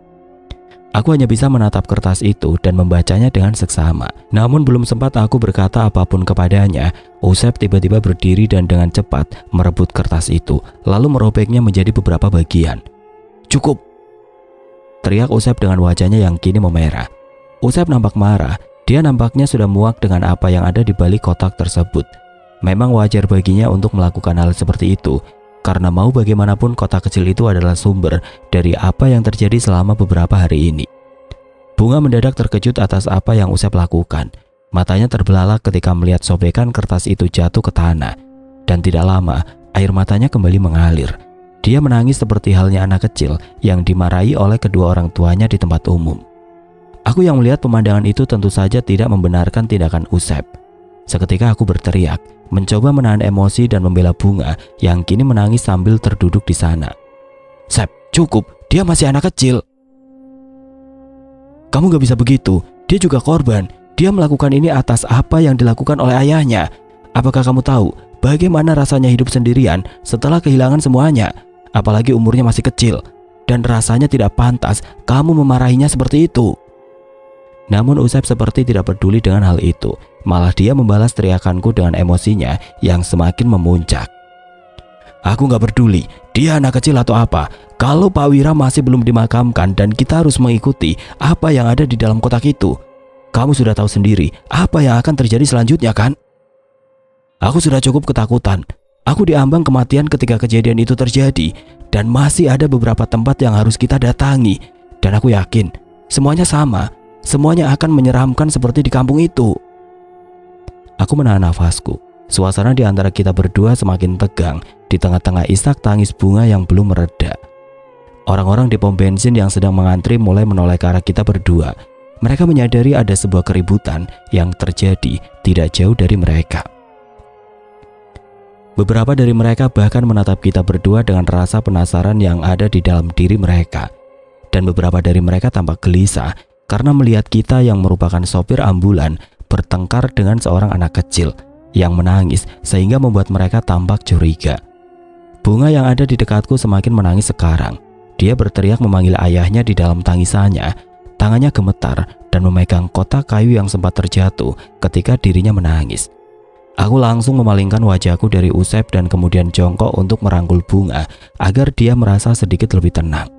Speaker 1: Aku hanya bisa menatap kertas itu dan membacanya dengan seksama. Namun belum sempat aku berkata apapun kepadanya, Usep tiba-tiba berdiri dan dengan cepat merebut kertas itu, lalu merobeknya menjadi beberapa bagian. Cukup! Teriak Usep dengan wajahnya yang kini memerah. Usep nampak marah, dia nampaknya sudah muak dengan apa yang ada di balik kotak tersebut. Memang wajar baginya untuk melakukan hal seperti itu, karena mau bagaimanapun kotak kecil itu adalah sumber dari apa yang terjadi selama beberapa hari ini. Bunga mendadak terkejut atas apa yang Usep lakukan. Matanya terbelalak ketika melihat sobekan kertas itu jatuh ke tanah, dan tidak lama air matanya kembali mengalir. Dia menangis seperti halnya anak kecil yang dimarahi oleh kedua orang tuanya di tempat umum. Aku yang melihat pemandangan itu tentu saja tidak membenarkan tindakan Usep. Seketika aku berteriak, mencoba menahan emosi dan membela Bunga yang kini menangis sambil terduduk di sana. "Sep, cukup, dia masih anak kecil. Kamu gak bisa begitu, dia juga korban. Dia melakukan ini atas apa yang dilakukan oleh ayahnya. Apakah kamu tahu bagaimana rasanya hidup sendirian setelah kehilangan semuanya? Apalagi umurnya masih kecil. Dan rasanya tidak pantas kamu memarahinya seperti itu." Namun Usep seperti tidak peduli dengan hal itu. Malah dia membalas teriakanku dengan emosinya yang semakin memuncak. "Aku gak peduli dia anak kecil atau apa. Kalau Pak Wira masih belum dimakamkan dan kita harus mengikuti apa yang ada di dalam kotak itu, kamu sudah tahu sendiri apa yang akan terjadi selanjutnya kan? Aku sudah cukup ketakutan. Aku diambang kematian ketika kejadian itu terjadi. Dan masih ada beberapa tempat yang harus kita datangi. Dan aku yakin semuanya sama. Semuanya akan menyeramkan seperti di kampung itu." Aku menahan nafasku. Suasana di antara kita berdua semakin tegang di tengah-tengah isak tangis Bunga yang belum mereda. Orang-orang di pom bensin yang sedang mengantri mulai menoleh ke arah kita berdua. Mereka menyadari ada sebuah keributan yang terjadi tidak jauh dari mereka. Beberapa dari mereka bahkan menatap kita berdua dengan rasa penasaran yang ada di dalam diri mereka. Dan beberapa dari mereka tampak gelisah karena melihat kita yang merupakan sopir ambulan bertengkar dengan seorang anak kecil yang menangis sehingga membuat mereka tampak curiga. Bunga yang ada di dekatku semakin menangis sekarang. Dia berteriak memanggil ayahnya di dalam tangisannya. Tangannya gemetar dan memegang kotak kayu yang sempat terjatuh ketika dirinya menangis. Aku langsung memalingkan wajahku dari Usep dan kemudian jongkok untuk merangkul Bunga agar dia merasa sedikit lebih tenang.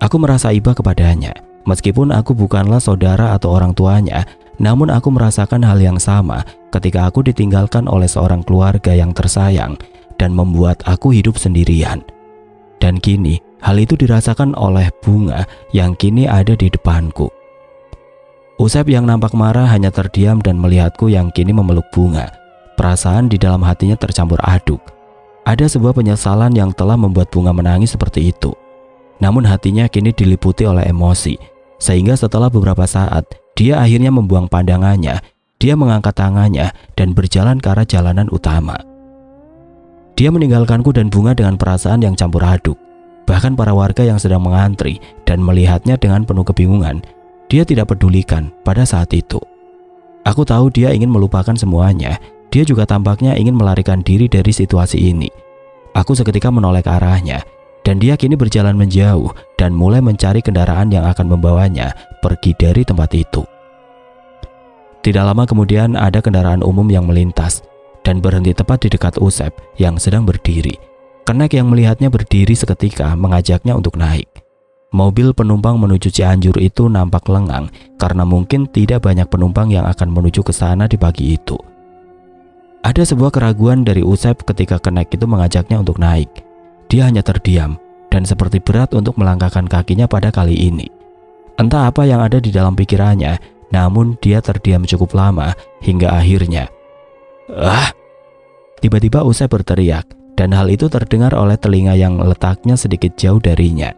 Speaker 1: Aku merasa iba kepadanya. Meskipun aku bukanlah saudara atau orang tuanya, namun aku merasakan hal yang sama ketika aku ditinggalkan oleh seorang keluarga yang tersayang dan membuat aku hidup sendirian. Dan kini hal itu dirasakan oleh Bunga yang kini ada di depanku. Usep yang nampak marah hanya terdiam dan melihatku yang kini memeluk Bunga. Perasaan di dalam hatinya tercampur aduk. Ada sebuah penyesalan yang telah membuat Bunga menangis seperti itu. Namun hatinya kini diliputi oleh emosi, sehingga setelah beberapa saat dia akhirnya membuang pandangannya. Dia mengangkat tangannya dan berjalan ke arah jalanan utama. Dia meninggalkanku dan Bunga dengan perasaan yang campur aduk. Bahkan para warga yang sedang mengantri dan melihatnya dengan penuh kebingungan, dia tidak pedulikan pada saat itu. Aku tahu dia ingin melupakan semuanya. Dia juga tampaknya ingin melarikan diri dari situasi ini. Aku seketika menoleh ke arahnya, dan dia kini berjalan menjauh dan mulai mencari kendaraan yang akan membawanya pergi dari tempat itu. Tidak lama kemudian ada kendaraan umum yang melintas dan berhenti tepat di dekat Usep yang sedang berdiri. Kenek yang melihatnya berdiri seketika mengajaknya untuk naik. Mobil penumpang menuju Cianjur itu nampak lengang karena mungkin tidak banyak penumpang yang akan menuju ke sana di pagi itu. Ada sebuah keraguan dari Usep ketika Kenek itu mengajaknya untuk naik. Dia hanya terdiam dan seperti berat untuk melangkahkan kakinya pada kali ini. Entah apa yang ada di dalam pikirannya, namun dia terdiam cukup lama hingga akhirnya tiba-tiba Usep berteriak, dan hal itu terdengar oleh telinga yang letaknya sedikit jauh darinya.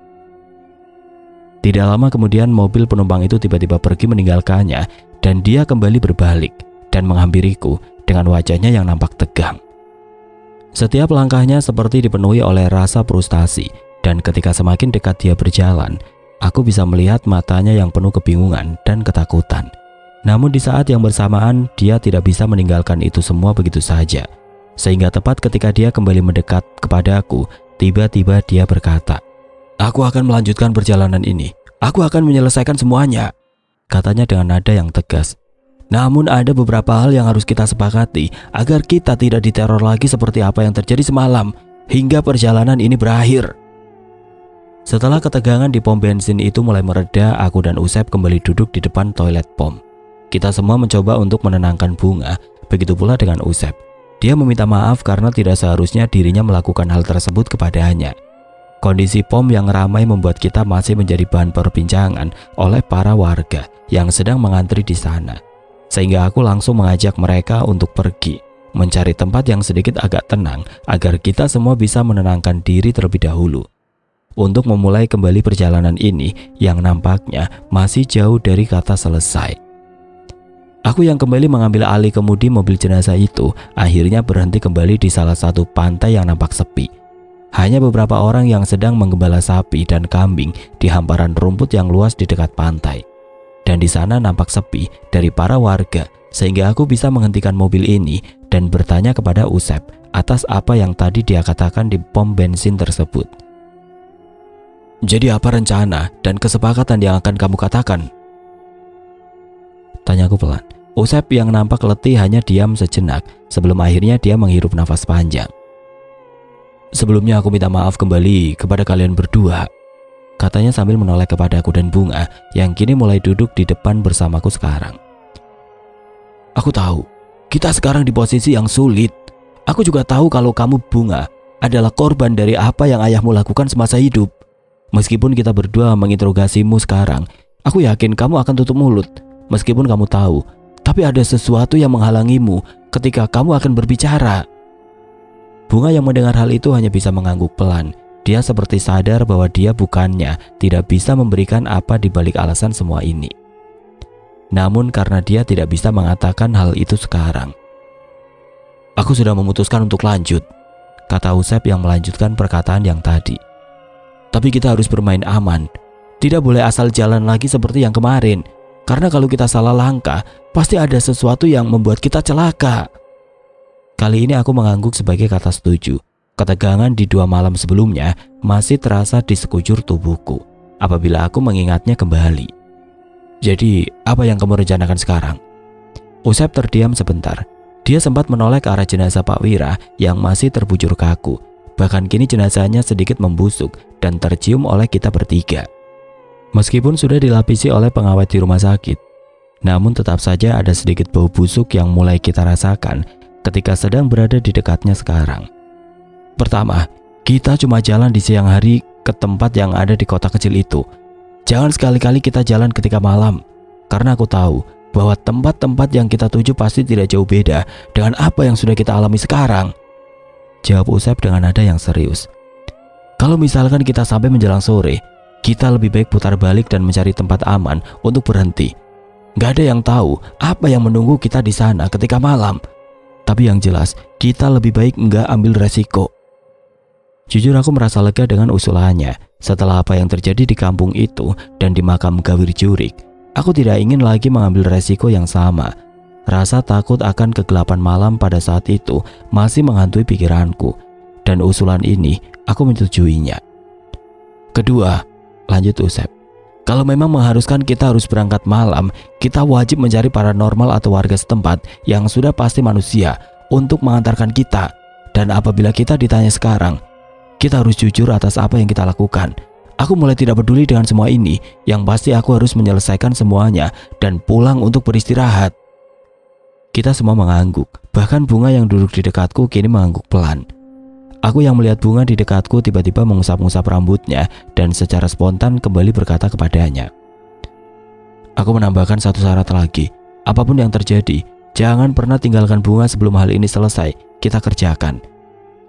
Speaker 1: Tidak lama kemudian mobil penumpang itu tiba-tiba pergi meninggalkannya dan dia kembali berbalik dan menghampiriku dengan wajahnya yang nampak tegang. Setiap langkahnya seperti dipenuhi oleh rasa frustasi, dan ketika semakin dekat dia berjalan, aku bisa melihat matanya yang penuh kebingungan dan ketakutan. Namun di saat yang bersamaan dia tidak bisa meninggalkan itu semua begitu saja. Sehingga tepat ketika dia kembali mendekat kepadaku, tiba-tiba dia berkata, "Aku akan melanjutkan perjalanan ini. Aku akan menyelesaikan semuanya," katanya dengan nada yang tegas. "Namun ada beberapa hal yang harus kita sepakati agar kita tidak diteror lagi seperti apa yang terjadi semalam hingga perjalanan ini berakhir." Setelah ketegangan di pom bensin itu mulai mereda, aku dan Usep kembali duduk di depan toilet pom. Kita semua mencoba untuk menenangkan Bunga, begitu pula dengan Usep. Dia meminta maaf karena tidak seharusnya dirinya melakukan hal tersebut kepadanya. Kondisi pom yang ramai membuat kita masih menjadi bahan perbincangan oleh para warga yang sedang mengantri di sana. Sehingga aku langsung mengajak mereka untuk pergi, mencari tempat yang sedikit agak tenang agar kita semua bisa menenangkan diri terlebih dahulu. Untuk memulai kembali perjalanan ini yang nampaknya masih jauh dari kata selesai. Aku yang kembali mengambil alih kemudi mobil jenazah itu akhirnya berhenti kembali di salah satu pantai yang nampak sepi. Hanya beberapa orang yang sedang menggembala sapi dan kambing di hamparan rumput yang luas di dekat pantai. Dan di sana nampak sepi dari para warga, sehingga aku bisa menghentikan mobil ini dan bertanya kepada Usep atas apa yang tadi dia katakan di pom bensin tersebut. "Jadi apa rencana dan kesepakatan yang akan kamu katakan?" Tanyaku pelan. Usep yang nampak letih hanya diam sejenak sebelum akhirnya dia menghirup nafas panjang. "Sebelumnya aku minta maaf kembali kepada kalian berdua," katanya sambil menoleh kepada aku dan Bunga yang kini mulai duduk di depan bersamaku sekarang. "Aku tahu, kita sekarang di posisi yang sulit. Aku juga tahu kalau kamu, Bunga, adalah korban dari apa yang ayahmu lakukan semasa hidup. Meskipun kita berdua menginterogasimu sekarang, aku yakin kamu akan tutup mulut. Meskipun kamu tahu, tapi ada sesuatu yang menghalangimu ketika kamu akan berbicara." Bunga yang mendengar hal itu hanya bisa mengangguk pelan. Dia seperti sadar bahwa dia bukannya tidak bisa memberikan apa di balik alasan semua ini. Namun karena dia tidak bisa mengatakan hal itu sekarang. "Aku sudah memutuskan untuk lanjut," kata Usep yang melanjutkan perkataan yang tadi. "Tapi kita harus bermain aman. Tidak boleh asal jalan lagi seperti yang kemarin. Karena kalau kita salah langkah, pasti ada sesuatu yang membuat kita celaka." Kali ini aku mengangguk sebagai kata setuju. Ketegangan di 2 malam sebelumnya masih terasa di sekujur tubuhku apabila aku mengingatnya kembali. "Jadi, apa yang kamu rencanakan sekarang?" Usep terdiam sebentar. Dia sempat menoleh ke arah jenazah Pak Wira yang masih terbujur kaku. Bahkan kini jenazahnya sedikit membusuk dan tercium oleh kita bertiga. Meskipun sudah dilapisi oleh pengawet di rumah sakit, namun tetap saja ada sedikit bau busuk yang mulai kita rasakan ketika sedang berada di dekatnya sekarang. "Pertama, kita cuma jalan di siang hari ke tempat yang ada di kota kecil itu. Jangan sekali-kali kita jalan ketika malam, karena aku tahu bahwa tempat-tempat yang kita tuju pasti tidak jauh beda dengan apa yang sudah kita alami sekarang," jawab Usep dengan nada yang serius. "Kalau misalkan kita sampai menjelang sore, kita lebih baik putar balik dan mencari tempat aman untuk berhenti. Gak ada yang tahu apa yang menunggu kita di sana ketika malam. Tapi yang jelas, kita lebih baik nggak ambil resiko." Jujur aku merasa lega dengan usulannya. Setelah apa yang terjadi di kampung itu dan di makam Gawir Jurik, aku tidak ingin lagi mengambil resiko yang sama. Rasa takut akan kegelapan malam pada saat itu masih menghantui pikiranku. Dan usulan ini, aku menyetujuinya. "Kedua," lanjut Usep, "kalau memang mengharuskan kita harus berangkat malam, kita wajib mencari paranormal atau warga setempat yang sudah pasti manusia untuk mengantarkan kita. Dan apabila kita ditanya sekarang, kita harus jujur atas apa yang kita lakukan. Aku mulai tidak peduli dengan semua ini. Yang pasti aku harus menyelesaikan semuanya dan pulang untuk beristirahat." Kita semua mengangguk. Bahkan Bunga yang duduk di dekatku kini mengangguk pelan. Aku yang melihat Bunga di dekatku tiba-tiba mengusap-ngusap rambutnya dan secara spontan kembali berkata kepadanya, "Aku menambahkan satu syarat lagi. Apapun yang terjadi, jangan pernah tinggalkan Bunga sebelum hal ini selesai kita kerjakan.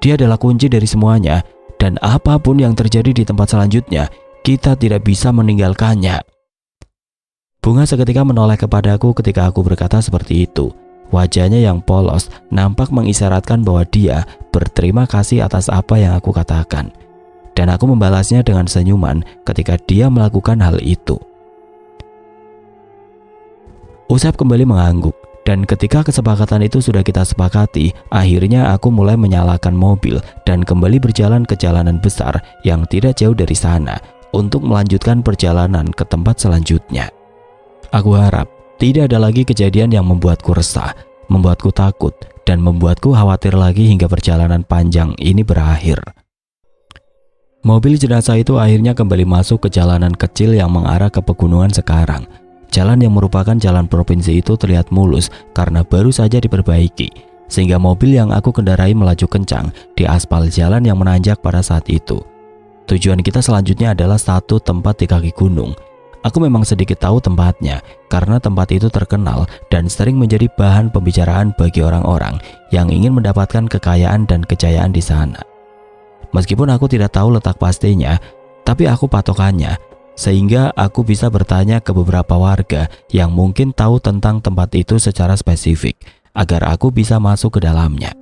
Speaker 1: Dia adalah kunci dari semuanya, dan apapun yang terjadi di tempat selanjutnya, kita tidak bisa meninggalkannya." Bunga seketika menoleh kepadaku ketika aku berkata seperti itu. Wajahnya yang polos nampak mengisyaratkan bahwa dia berterima kasih atas apa yang aku katakan. Dan aku membalasnya dengan senyuman ketika dia melakukan hal itu. Usep kembali mengangguk. Dan ketika kesepakatan itu sudah kita sepakati, akhirnya aku mulai menyalakan mobil dan kembali berjalan ke jalanan besar yang tidak jauh dari sana untuk melanjutkan perjalanan ke tempat selanjutnya. Aku harap tidak ada lagi kejadian yang membuatku resah, membuatku takut, dan membuatku khawatir lagi hingga perjalanan panjang ini berakhir. Mobil jenazah itu akhirnya kembali masuk ke jalanan kecil yang mengarah ke pegunungan sekarang. Jalan yang merupakan jalan provinsi itu terlihat mulus karena baru saja diperbaiki, sehingga mobil yang aku kendarai melaju kencang di aspal jalan yang menanjak pada saat itu. Tujuan kita selanjutnya adalah satu tempat di kaki gunung. Aku memang sedikit tahu tempatnya karena tempat itu terkenal dan sering menjadi bahan pembicaraan bagi orang-orang yang ingin mendapatkan kekayaan dan kejayaan di sana. Meskipun aku tidak tahu letak pastinya, tapi aku patokannya sehingga aku bisa bertanya ke beberapa warga yang mungkin tahu tentang tempat itu secara spesifik, agar aku bisa masuk ke dalamnya.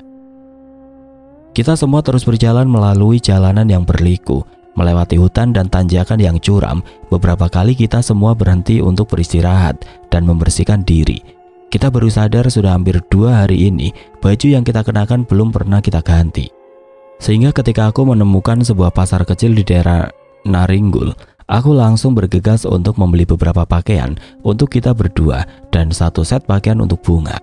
Speaker 1: Kita semua terus berjalan melalui jalanan yang berliku, melewati hutan dan tanjakan yang curam. Beberapa kali kita semua berhenti untuk beristirahat dan membersihkan diri. Kita baru sadar sudah hampir 2 hari ini baju yang kita kenakan belum pernah kita ganti. Sehingga ketika aku menemukan sebuah pasar kecil di daerah Naringgul, aku langsung bergegas untuk membeli beberapa pakaian untuk kita berdua dan 1 set pakaian untuk Bunga.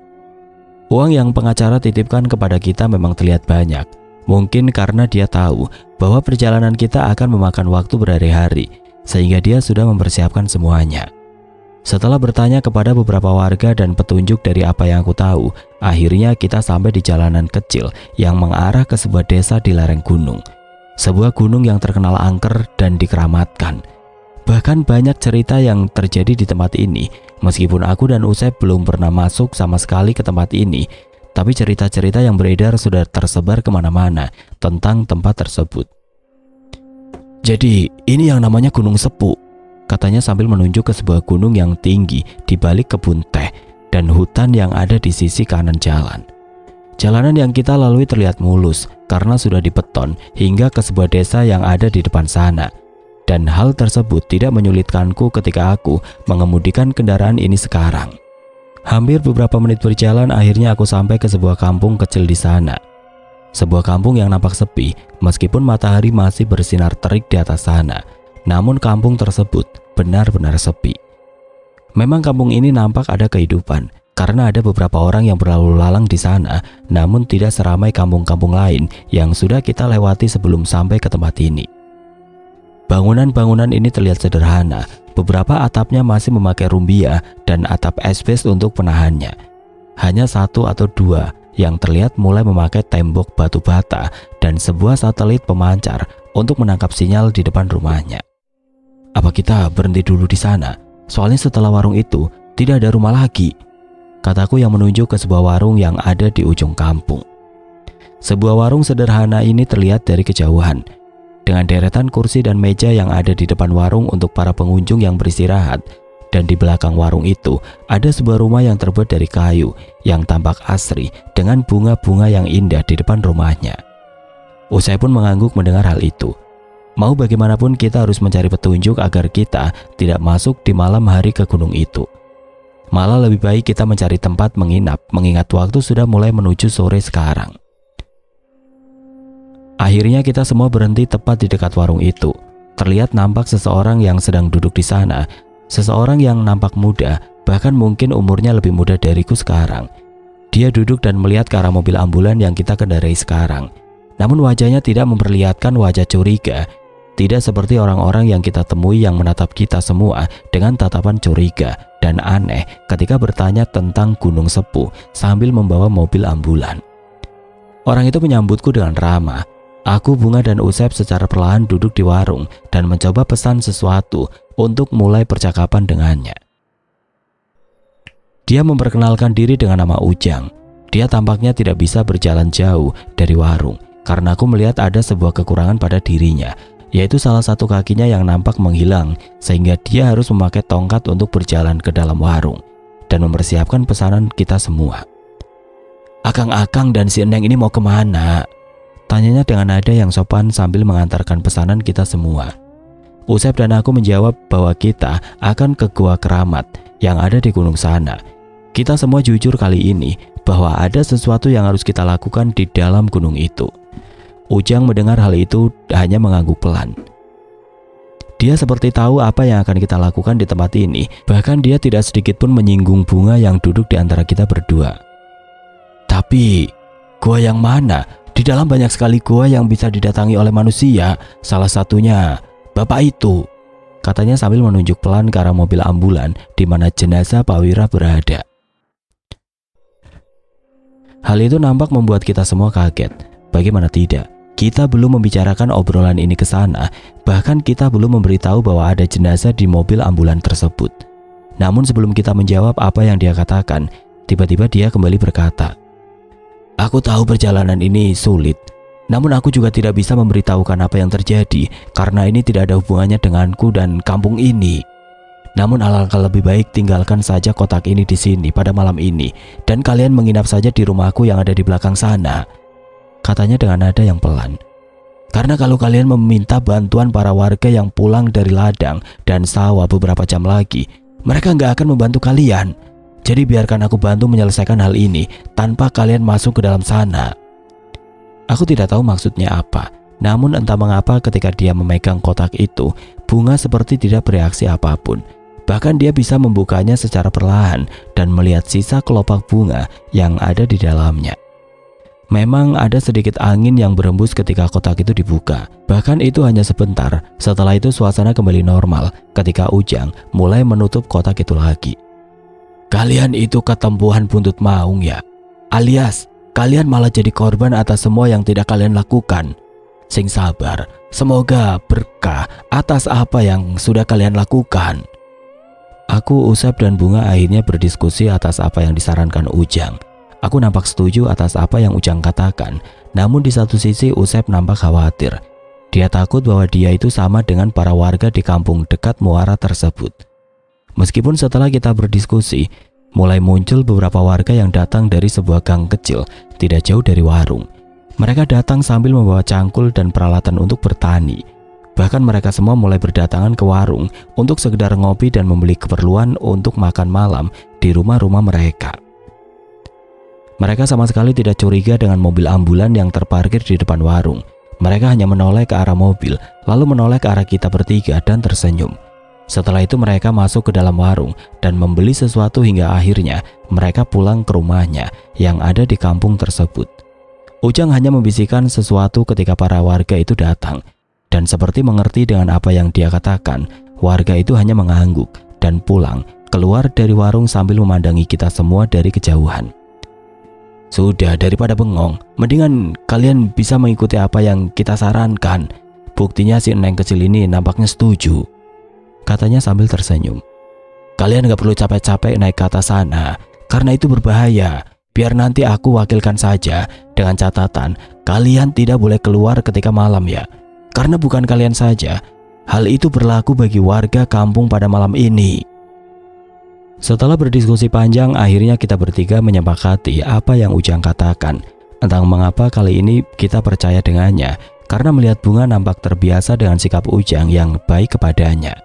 Speaker 1: Uang yang pengacara titipkan kepada kita memang terlihat banyak. Mungkin karena dia tahu bahwa perjalanan kita akan memakan waktu berhari-hari, sehingga dia sudah mempersiapkan semuanya. Setelah bertanya kepada beberapa warga dan petunjuk dari apa yang aku tahu, akhirnya kita sampai di jalanan kecil yang mengarah ke sebuah desa di lereng gunung. Sebuah gunung yang terkenal angker dan dikeramatkan. Bahkan banyak cerita yang terjadi di tempat ini. Meskipun aku dan Usep belum pernah masuk sama sekali ke tempat ini, tapi cerita-cerita yang beredar sudah tersebar kemana-mana tentang tempat tersebut. Jadi ini yang namanya Gunung Sepu, katanya sambil menunjuk ke sebuah gunung yang tinggi di balik kebun teh dan hutan yang ada di sisi kanan jalan. Jalanan yang kita lalui terlihat mulus karena sudah dibeton hingga ke sebuah desa yang ada di depan sana. Dan hal tersebut tidak menyulitkanku ketika aku mengemudikan kendaraan ini sekarang. Hampir beberapa menit berjalan, akhirnya aku sampai ke sebuah kampung kecil di sana. Sebuah kampung yang nampak sepi, meskipun matahari masih bersinar terik di atas sana. Namun kampung tersebut benar-benar sepi. Memang kampung ini nampak ada kehidupan, karena ada beberapa orang yang berlalu lalang di sana, namun tidak seramai kampung-kampung lain yang sudah kita lewati sebelum sampai ke tempat ini. Bangunan-bangunan ini terlihat sederhana. Beberapa atapnya masih memakai rumbia dan atap asbes untuk penahannya. Hanya 1 atau 2 yang terlihat mulai memakai tembok batu bata dan sebuah satelit pemancar untuk menangkap sinyal di depan rumahnya. Apa kita berhenti dulu di sana? Soalnya setelah warung itu tidak ada rumah lagi, kataku yang menunjuk ke sebuah warung yang ada di ujung kampung. Sebuah warung sederhana ini terlihat dari kejauhan, dengan deretan kursi dan meja yang ada di depan warung untuk para pengunjung yang beristirahat. Dan di belakang warung itu ada sebuah rumah yang terbuat dari kayu yang tampak asri dengan bunga-bunga yang indah di depan rumahnya. Usai pun mengangguk mendengar hal itu. Mau bagaimanapun kita harus mencari petunjuk agar kita tidak masuk di malam hari ke gunung itu. Malah lebih baik kita mencari tempat menginap mengingat waktu sudah mulai menuju sore sekarang. Akhirnya kita semua berhenti tepat di dekat warung itu. Terlihat nampak seseorang yang sedang duduk di sana. Seseorang yang nampak muda, bahkan mungkin umurnya lebih muda dariku sekarang. Dia duduk dan melihat ke arah mobil ambulan yang kita kendarai sekarang. Namun wajahnya tidak memperlihatkan wajah curiga. Tidak seperti orang-orang yang kita temui yang menatap kita semua dengan tatapan curiga dan aneh ketika bertanya tentang Gunung Sepu sambil membawa mobil ambulan. Orang itu menyambutku dengan ramah. Aku, Bunga, dan Usep secara perlahan duduk di warung dan mencoba pesan sesuatu untuk mulai percakapan dengannya. Dia memperkenalkan diri dengan nama Ujang. Dia tampaknya tidak bisa berjalan jauh dari warung karena aku melihat ada sebuah kekurangan pada dirinya, yaitu salah satu kakinya yang nampak menghilang sehingga dia harus memakai tongkat untuk berjalan ke dalam warung dan mempersiapkan pesanan kita semua. Akang-akang dan si Eneng ini mau kemana? Tanyanya dengan nada yang sopan sambil mengantarkan pesanan kita semua. Usep dan aku menjawab bahwa kita akan ke Gua Keramat yang ada di gunung sana. Kita semua jujur kali ini bahwa ada sesuatu yang harus kita lakukan di dalam gunung itu. Ujang mendengar hal itu hanya mengangguk pelan. Dia seperti tahu apa yang akan kita lakukan di tempat ini. Bahkan dia tidak sedikit pun menyinggung Bunga yang duduk di antara kita berdua. Tapi gua yang mana? Di dalam banyak sekali gua yang bisa didatangi oleh manusia. Salah satunya Bapak itu, katanya sambil menunjuk pelan ke arah mobil ambulan di mana jenazah Pak Wira berada. Hal itu nampak membuat kita semua kaget. Bagaimana tidak? Kita belum membicarakan obrolan ini ke sana. Bahkan kita belum memberitahu bahwa ada jenazah di mobil ambulan tersebut. Namun sebelum kita menjawab apa yang dia katakan, tiba-tiba dia kembali berkata, "Aku tahu perjalanan ini sulit. Namun aku juga tidak bisa memberitahukan apa yang terjadi karena ini tidak ada hubungannya denganku dan kampung ini. Namun alangkah lebih baik tinggalkan saja kotak ini di sini pada malam ini dan kalian menginap saja di rumahku yang ada di belakang sana, katanya dengan nada yang pelan. Karena kalau kalian meminta bantuan para warga yang pulang dari ladang dan sawah beberapa jam lagi, mereka nggak akan membantu kalian. Jadi biarkan aku bantu menyelesaikan hal ini tanpa kalian masuk ke dalam sana. Aku tidak tahu maksudnya apa, namun entah mengapa ketika dia memegang kotak itu, Bunga seperti tidak bereaksi apapun. Bahkan dia bisa membukanya secara perlahan dan melihat sisa kelopak bunga yang ada di dalamnya. Memang ada sedikit angin yang berembus ketika kotak itu dibuka. Bahkan itu hanya sebentar. Setelah itu suasana kembali normal ketika Ujang mulai menutup kotak itu lagi. Kalian itu ketempuhan buntut maung ya? Alias kalian malah jadi korban atas semua yang tidak kalian lakukan. Sing sabar, semoga berkah atas apa yang sudah kalian lakukan. Aku, Usep, dan Bunga akhirnya berdiskusi atas apa yang disarankan Ujang. Aku nampak setuju atas apa yang Ujang katakan, namun di satu sisi Usep nampak khawatir. Dia takut bahwa dia itu sama dengan para warga di kampung dekat muara tersebut. Meskipun setelah kita berdiskusi, mulai muncul beberapa warga yang datang dari sebuah gang kecil tidak jauh dari warung. Mereka datang sambil membawa cangkul dan peralatan untuk bertani. Bahkan mereka semua mulai berdatangan ke warung untuk sekedar ngopi dan membeli keperluan untuk makan malam di rumah-rumah mereka. Mereka sama sekali tidak curiga dengan mobil ambulan yang terparkir di depan warung. Mereka hanya menoleh ke arah mobil, lalu menoleh ke arah kita bertiga dan tersenyum. Setelah itu mereka masuk ke dalam warung dan membeli sesuatu hingga akhirnya mereka pulang ke rumahnya yang ada di kampung tersebut. Ujang hanya membisikkan sesuatu ketika para warga itu datang. Dan seperti mengerti dengan apa yang dia katakan, warga itu hanya mengangguk dan pulang keluar dari warung sambil memandangi kita semua dari kejauhan. Sudah, daripada bengong, mendingan kalian bisa mengikuti apa yang kita sarankan. Buktinya si Neng kecil ini nampaknya setuju, katanya sambil tersenyum. Kalian gak perlu capek-capek naik ke atas sana, karena itu berbahaya. Biar nanti aku wakilkan saja, dengan catatan kalian tidak boleh keluar ketika malam ya. Karena bukan kalian saja, hal itu berlaku bagi warga kampung pada malam ini. Setelah berdiskusi panjang, akhirnya kita bertiga menyepakati apa yang Ujang katakan. Entah mengapa kali ini kita percaya dengannya, karena melihat Bunga nampak terbiasa dengan sikap Ujang yang baik kepadanya.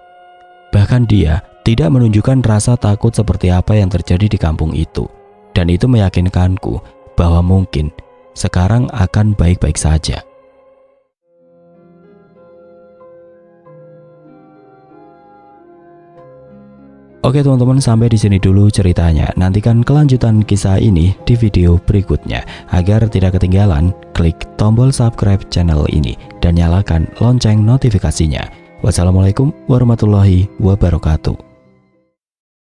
Speaker 1: Bahkan dia tidak menunjukkan rasa takut seperti apa yang terjadi di kampung itu. Dan itu meyakinkanku bahwa mungkin sekarang akan baik-baik saja. Oke teman-teman, sampai di sini dulu ceritanya. Nantikan kelanjutan kisah ini di video berikutnya. Agar tidak ketinggalan, klik tombol subscribe channel ini dan nyalakan lonceng notifikasinya. Wassalamualaikum warahmatullahi wabarakatuh.